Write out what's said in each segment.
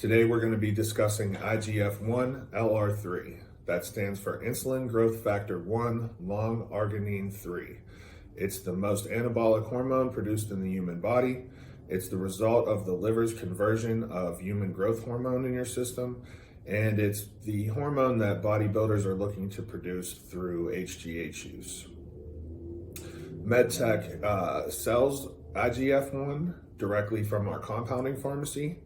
Today we're going to be discussing IGF-1 LR3. That stands for Insulin Growth Factor 1 Long-Arginine 3. It's the most anabolic hormone produced in the human body. It's the result of the liver's conversion of human growth hormone in your system, and it's the hormone that bodybuilders are looking to produce through HGH use. MedTech sells IGF-1 directly from our compounding pharmacy.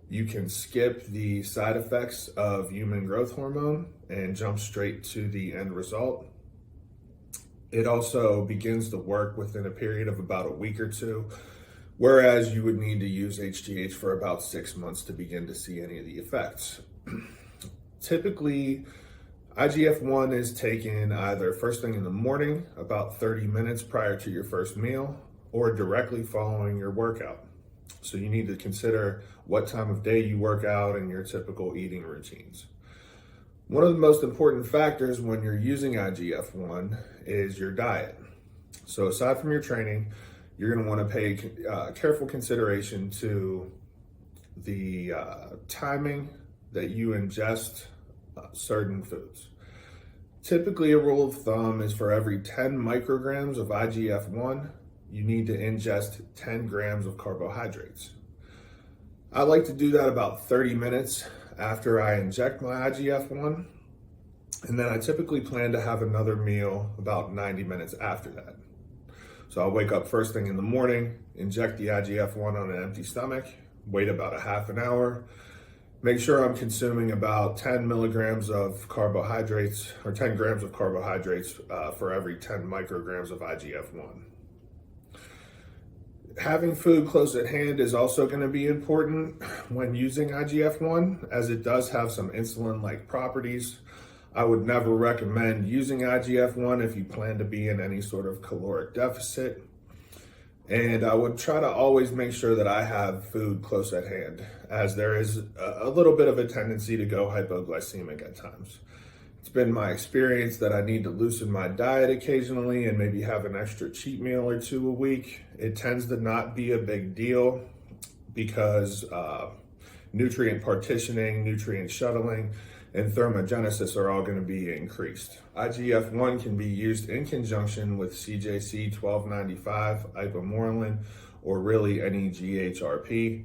You can skip the side effects of human growth hormone and jump straight to the end result. It also begins to work within a period of about a week or two, whereas you would need to use HGH for about 6 months to begin to see any of the effects. Typically, IGF-1 is taken either first thing in the morning, about 30 minutes prior to your first meal, or directly following your workout. So you need to consider what time of day you work out and your typical eating routines. One of the most important factors when you're using IGF-1 is your diet. So aside from your training, you're going to want to pay careful consideration to the timing that you ingest certain foods. Typically, a rule of thumb is for every 10 micrograms of IGF-1, you need to ingest 10 grams of carbohydrates. I like to do that about 30 minutes after I inject my IGF-1, and then I typically plan to have another meal about 90 minutes after that. So I'll wake up first thing in the morning, inject the IGF-1 on an empty stomach, wait about a half an hour, make sure I'm consuming about 10 milligrams of carbohydrates or 10 grams of carbohydrates for every 10 micrograms of IGF-1. Having food close at hand is also going to be important when using IGF-1, as it does have some insulin-like properties. I would never recommend using IGF-1 if you plan to be in any sort of caloric deficit. And I would try to always make sure that I have food close at hand, as there is a little bit of a tendency to go hypoglycemic at times. It's been my experience that I need to loosen my diet occasionally and maybe have an extra cheat meal or two a week. It tends to not be a big deal because nutrient partitioning, nutrient shuttling, and thermogenesis are all going to be increased. IGF-1 can be used in conjunction with CJC 1295, ipamorelin, or really any GHRP.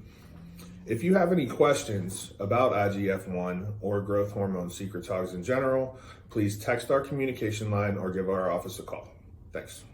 If you have any questions about IGF-1 or growth hormone secretagogues in general, please text our communication line or give our office a call. Thanks.